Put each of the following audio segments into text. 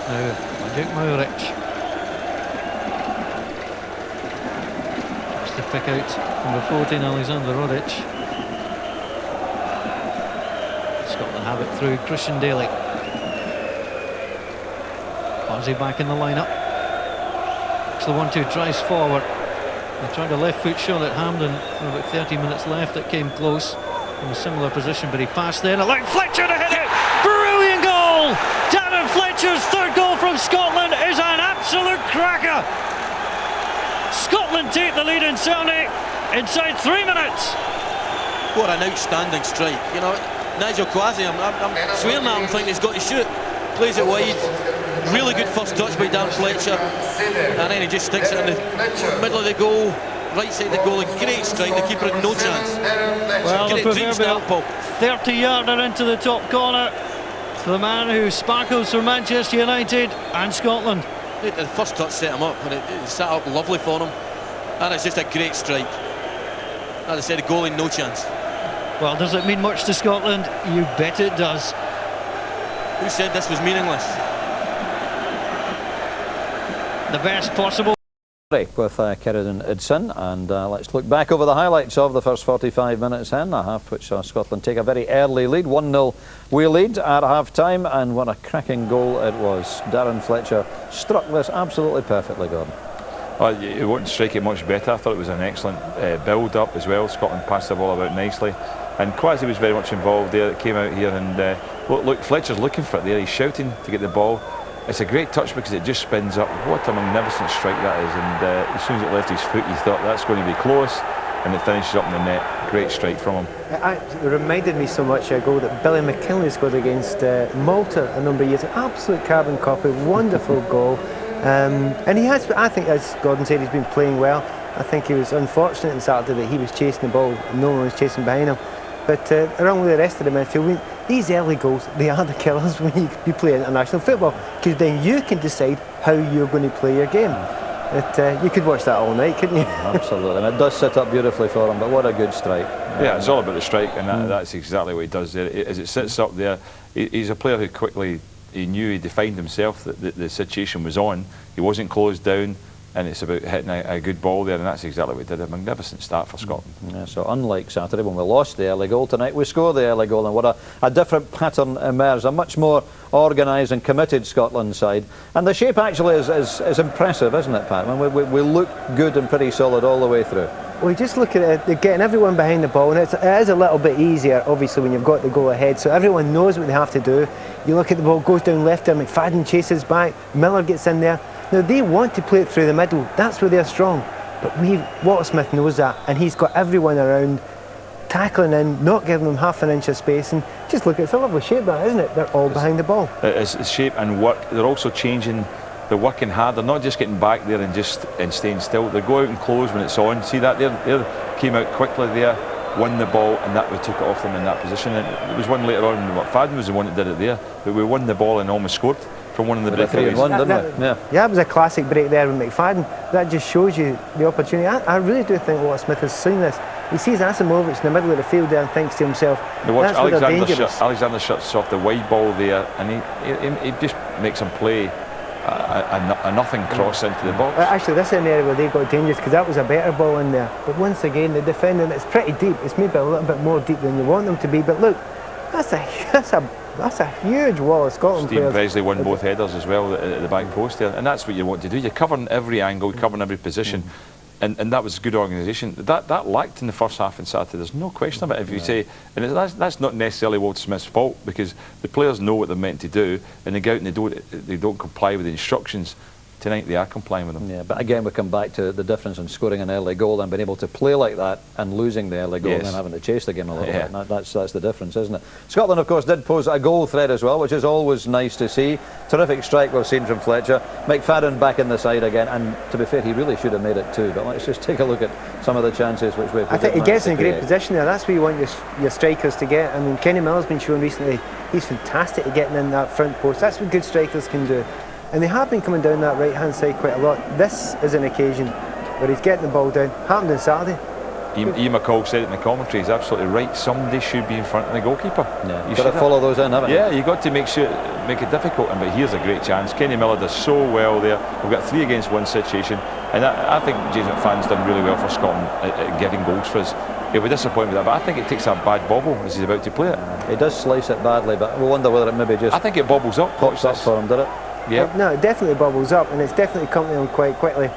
now. Magic Mauric. Just to pick out number 14, Alexander Rodic. Scotland have it through Christian Daly. Ozzy back in the lineup. It's the 1-2, drives forward. They tried a left foot shot at Hampden with about 30 minutes left. It came close in a similar position, but he passed there and allowed Fletcher to hit it. Brilliant goal! Darren Fletcher's third goal from Scotland is an absolute cracker. Scotland take the lead in Saturday inside 3 minutes. What an outstanding strike. You know, Nigel Quasi, I'm swearing at him, thinking he's got to shoot. Plays it wide. Really good first touch by Dan Fletcher, and then he just sticks it in the middle of the goal, right side of the goal. A great strike, the keeper had no chance. Well, the proverbial 30-yarder into the top corner. The man who sparkles for Manchester United and Scotland. The first touch set him up, and it sat up lovely for him, and it's just a great strike. As I said, a goalie, no chance. Well, does it mean much to Scotland? You bet it does. Who said this was meaningless? The best possible. With Sheridan Idson, and let's look back over the highlights of the first 45 minutes and a half, which saw Scotland take a very early lead. 1-0 we lead at half-time, and what a cracking goal it was. Darren Fletcher struck this absolutely perfectly, Gordon. Well, you wouldn't strike it much better. I thought it was an excellent build-up as well. Scotland passed the ball about nicely, and Quasi was very much involved there. It came out here, and look, Fletcher's looking for it there. He's shouting to get the ball. It's a great touch because it just spins up. What a magnificent strike that is, and as soon as it left his foot, you thought that's going to be close, and it finishes up in the net. Great strike from him. It reminded me so much of a goal that Billy McKinley scored against Malta a number of years ago. Absolute carbon copy, wonderful goal. And he has, I think, as Gordon said, he's been playing well. I think he was unfortunate on Saturday that he was chasing the ball and no one was chasing behind him. But along with the rest of the midfield, these early goals, they are the killers when you play international football, because then you can decide how you're going to play your game. You could watch that all night, couldn't you? Absolutely, and it does set up beautifully for him, but what a good strike. Yeah, it's all about the strike, and that's exactly what he does there. As it sits up there, he's a player who quickly, he knew, he defined himself that the situation was on. He wasn't closed down, and it's about hitting a good ball there, and that's exactly what he did. A magnificent start for Scotland. Yeah, so unlike Saturday when we lost the early goal, tonight we score the early goal, and what a different pattern emerged. A much more organised and committed Scotland side, and the shape actually is impressive, isn't it, Pat? I mean, we look good and pretty solid all the way through. Well, you just look at it, they're getting everyone behind the ball, and it is a little bit easier, obviously, when you've got the goal ahead, so everyone knows what they have to do. You look at the ball, goes down left there, McFadden chases back, Miller gets in there. Now, they want to play it through the middle, that's where they're strong, but Walter Smith knows that, and he's got everyone around tackling in, not giving them half an inch of space, and just look, it's a lovely shape that, isn't it? They're all behind the ball. It's shape and work. They're also changing, they're working hard. They're not just getting back there and staying still. They go out and close when it's on. See that there came out quickly there, won the ball, and that we took it off them in that position. And there was one later on, McFadden was the one that did it there, but we won the ball and almost scored from one of the breakaways. Yeah, it was a classic break there with McFadden. That just shows you the opportunity. I really do think Walter Smith has seen this. He sees Asimovic in the middle of the field there and thinks to himself, that's where they're dangerous. Alexander shuts off the wide ball there, and he just makes him play a nothing cross into the box. Actually, this is an area where they got dangerous, because that was a better ball in there. But once again, the defending, it's pretty deep. It's maybe a little bit more deep than you want them to be. But look, that's a huge wall of Scotland Stephen players. Presley won both headers as well at the back post there, and that's what you want to do. You're covering every angle, covering every position, and that was good organisation. That lacked in the first half on Saturday. There's no question about it. If you say, and that's not necessarily Walter Smith's fault, because the players know what they're meant to do, and they go out and they don't comply with the instructions. Tonight they are complying with them. Yeah, but again we come back to the difference in scoring an early goal and being able to play like that and losing the early goal and then having to chase the game a little bit. That's the difference, isn't it? Scotland, of course, did pose a goal threat as well, which is always nice to see. Terrific strike we've seen from Fletcher. McFadden back in the side again, and to be fair, he really should have made it too. But let's just take a look at some of the chances which we've. I think he gets in a great position there. That's where you want your strikers to get. I mean, Kenny Miller's been shown recently. He's fantastic at getting in that front post. That's what good strikers can do. And they have been coming down that right-hand side quite a lot. This is an occasion where he's getting the ball down. Happened on Saturday. Ian McCall said it in the commentary, he's absolutely right. Somebody should be in front of the goalkeeper. Yeah, you've got to follow those in, haven't you? Yeah, you've got to make it difficult. But here's a great chance. Kenny Miller does so well there. We've got 3 against 1 situation, and I think James McFadden's done really well for Scotland at giving goals for us. He'll be disappointed with that, but I think it takes a bad bobble as he's about to play it. He does slice it badly, but we wonder whether it maybe just... I think it bobbles up. Pops up for him, did it? Yeah. No, it definitely bubbles up, and it's definitely coming on quite quickly.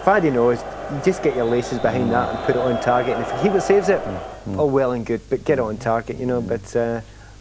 Faddy knows, you just get your laces behind that and put it on target, and if the keeper saves it, oh well and good, but get it on target, you know. But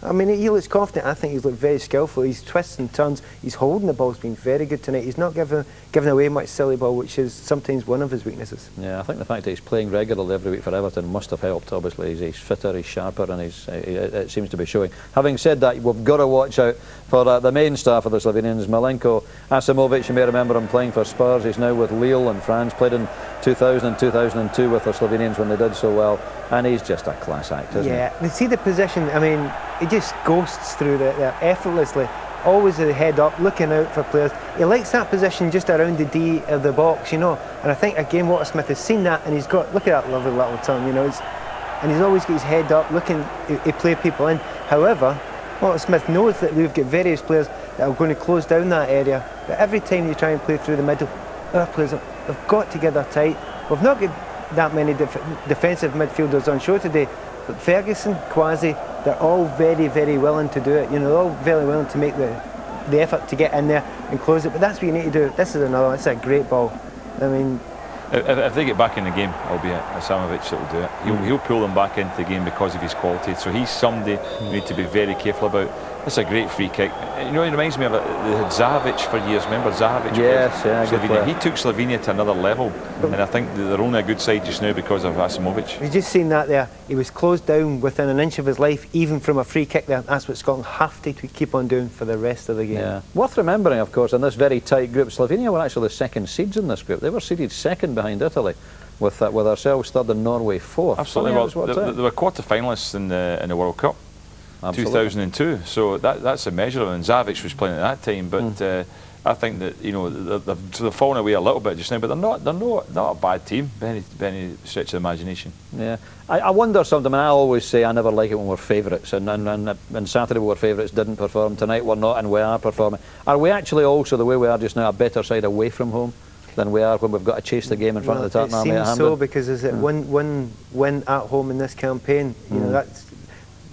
I mean, he looks confident. I think he's looked very skillful. He's twists and turns. He's holding the ball. He's been very good tonight. He's not giving away much silly ball, which is sometimes one of his weaknesses. Yeah, I think the fact that he's playing regularly every week for Everton must have helped. Obviously, he's fitter, he's sharper, and it seems to be showing. Having said that, we've got to watch out for the main star for the Slovenians, Milenko Asimovic. You may remember him playing for Spurs. He's now with Lille in France. Played in 2000 and 2002 with the Slovenians when they did so well, and he's just a class act, isn't he? Yeah, you see the position. I mean, he just ghosts through there effortlessly. Always the head up, looking out for players. He likes that position just around the D of the box, you know. And I think again, Walter Smith has seen that, and he's got, look at that lovely little turn, you know. And he's always got his head up, looking to play people in. However, Walter Smith knows that we've got various players that are going to close down that area. But every time you try and play through the middle, our players have got together tight. We've not got that many defensive midfielders on show today. But Ferguson, Quasi, they're all very, very willing to do it. You know, they're all very willing to make the effort to get in there and close it. But that's what you need to do. This is another one. It's a great ball. I mean, if they get back in the game, it'll be Asimovic that will do it. He'll pull them back into the game because of his quality. So he's somebody you need to be very careful about. It's a great free kick. You know, it reminds me of they had Zahavic for years. Remember Zahavic? Yes, yeah, good player. He took Slovenia to another level, and I think they're only a good side just now because of Asimovic. You've just seen that there. He was closed down within an inch of his life, even from a free kick there. That's what Scotland have to keep on doing for the rest of the game. Yeah. Worth remembering, of course, in this very tight group, Slovenia were actually the second seeds in this group. They were seeded second behind Italy, with ourselves third and Norway fourth. Absolutely. Well, they were quarter-finalists in the World Cup. Absolutely. 2002, so that's a measure, and Zavic was playing at that time, but I think that, you know, they've fallen away a little bit just now, but they're not a bad team by any stretch of the imagination. Yeah, I wonder something. I always say I never like it when we're favourites, and Saturday we were favourites, didn't perform. Tonight we're not, and we are performing. Are we actually also, the way we are just now, a better side away from home than we are when we've got to chase the game in front of the Tartan Army at Hampden? It seems so, because is it one win at home in this campaign? You know, that's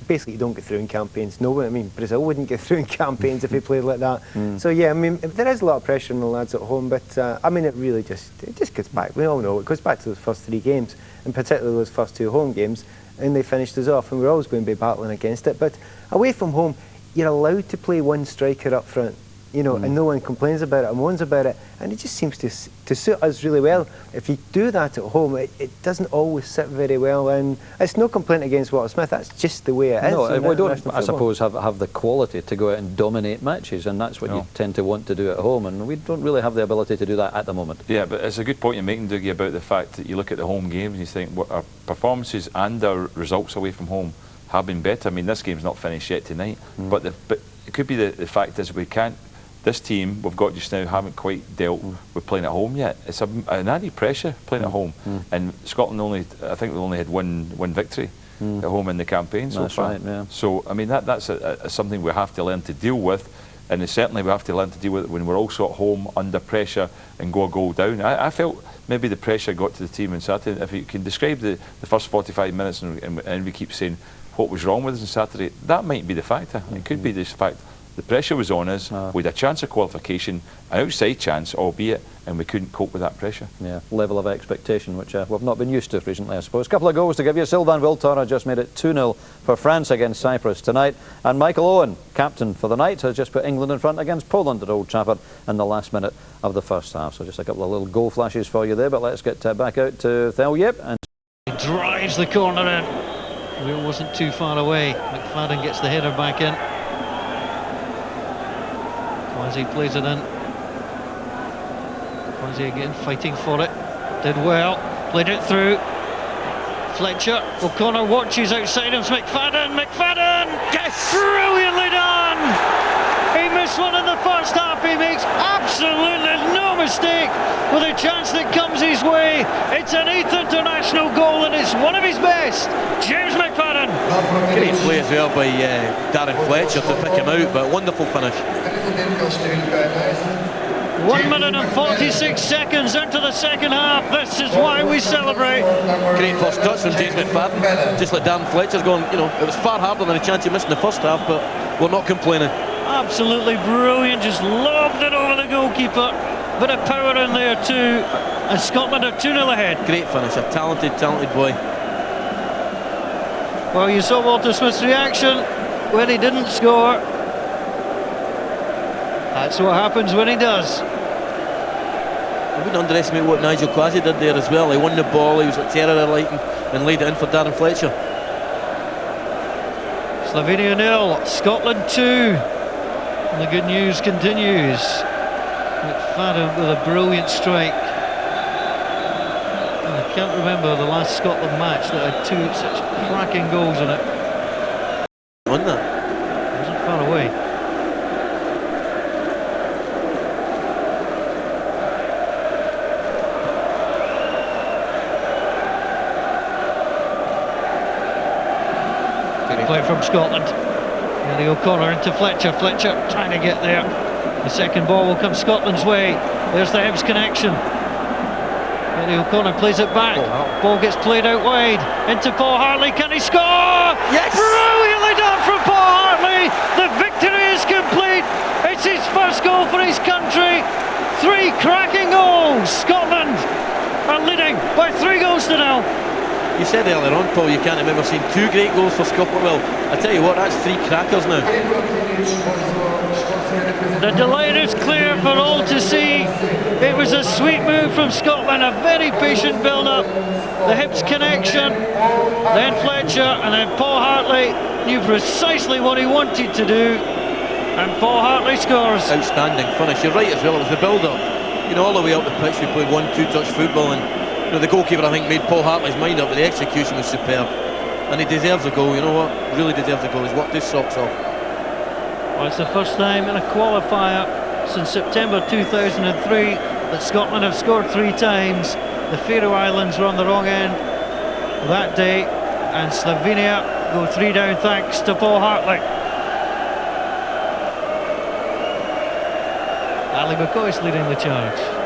basically, you don't get through in campaigns. No, I mean, Brazil wouldn't get through in campaigns if he played like that. So yeah, I mean, there is a lot of pressure on the lads at home, but I mean, it just goes back. We all know it goes back to those first 3 games, and particularly those first 2 home games, and they finished us off, and we're always going to be battling against it. But away from home, you're allowed to play one striker up front, you know, and no one complains about it and moans about it, and it just seems to suit us really well. If you do that at home, it doesn't always sit very well, and it's no complaint against Walter Smith. That's just the way it is. No, we don't, I suppose, have the quality to go out and dominate matches, and that's what you tend to want to do at home, and we don't really have the ability to do that at the moment. Yeah, but it's a good point you're making, Dougie, about the fact that you look at the home games and you think, what, our performances and our results away from home have been better. I mean, this game's not finished yet tonight, but it could be the fact is we can't. This team we've got just now haven't quite dealt with playing at home yet. It's an added pressure playing at home, and Scotland I think we only had one victory at home in the campaign so far. Right, yeah. So I mean that's something we have to learn to deal with, and certainly we have to learn to deal with it when we're also at home under pressure and go a goal down. I felt maybe the pressure got to the team on Saturday. If you can describe the first 45 minutes, and we keep saying what was wrong with us on Saturday, that might be the factor. It could be this fact. The pressure was on us. We had a chance of qualification, an outside chance, albeit, and we couldn't cope with that pressure. Yeah, level of expectation, which we've not been used to recently, I suppose. A couple of goals to give you. Sylvain Wiltord just made it 2-0 for France against Cyprus tonight. And Michael Owen, captain for the night, has just put England in front against Poland at Old Trafford in the last minute of the first half. So just a couple of little goal flashes for you there, but let's get back out to Thel Yip. And he drives the corner in. Wheel wasn't too far away. McFadden gets the header back in. Quasi plays it in. Quasi again fighting for it. Did well. Played it through. Fletcher. O'Connor watches outside him. McFadden. Yes! Brilliantly done! He missed one in the first half. He makes absolutely no mistake with a chance that comes his way. It's an 8th international goal and it's one of his best. James McFadden. Great play as well by Darren Fletcher to pick him out, but wonderful finish. 1 minute and 46 seconds into the second half. This is why we celebrate. Great first touch from James McFadden. Just like Darren Fletcher's going, you know, it was far harder than a chance he missed in the first half, but we're not complaining. Absolutely brilliant, just lobbed it over the goalkeeper. Bit of power in there too, and Scotland are 2-0 ahead. Great finish, a talented boy. Well, you saw Walter Smith's reaction when he didn't score. That's what happens when he does. I wouldn't underestimate what Nigel Quasi did there as well. He won the ball, he was like terror-lighting and laid it in for Darren Fletcher. Slovenia 0, Scotland 2. And the good news continues. McFadden with a brilliant strike. And I can't remember the last Scotland match that had 2 such cracking goals in it. On that. Wasn't far away. Play from Scotland. Eddie O'Connor into Fletcher. Fletcher trying to get there. The second ball will come Scotland's way. There's the Hibs connection. Eddie O'Connor plays it back. Ball gets played out wide. Into Paul Hartley. Can he score? Yes! Brilliantly done from Paul Hartley. The victory is complete. It's his first goal for his country. 3 cracking goals. Scotland are leading by 3-0. You said earlier on, Paul, you can't remember seeing 2 great goals for Scotland. Well, I tell you what, that's 3 crackers now. The delight is clear for all to see. It was a sweet move from Scotland, a very patient build-up. The Hibs connection, then Fletcher, and then Paul Hartley knew precisely what he wanted to do, and Paul Hartley scores. Outstanding finish. You're right as well, it was the build-up. You know, all the way up the pitch, we played 1-2 touch football, and you know, the goalkeeper, I think, made Paul Hartley's mind up, but the execution was superb. And he deserves a goal, you know what? Really deserves a goal. He's worked his socks off. Well, it's the first time in a qualifier since September 2003 that Scotland have scored 3 times. The Faroe Islands were on the wrong end that day, and Slovenia go 3 down thanks to Paul Hartley. Ali McCoy's leading the charge.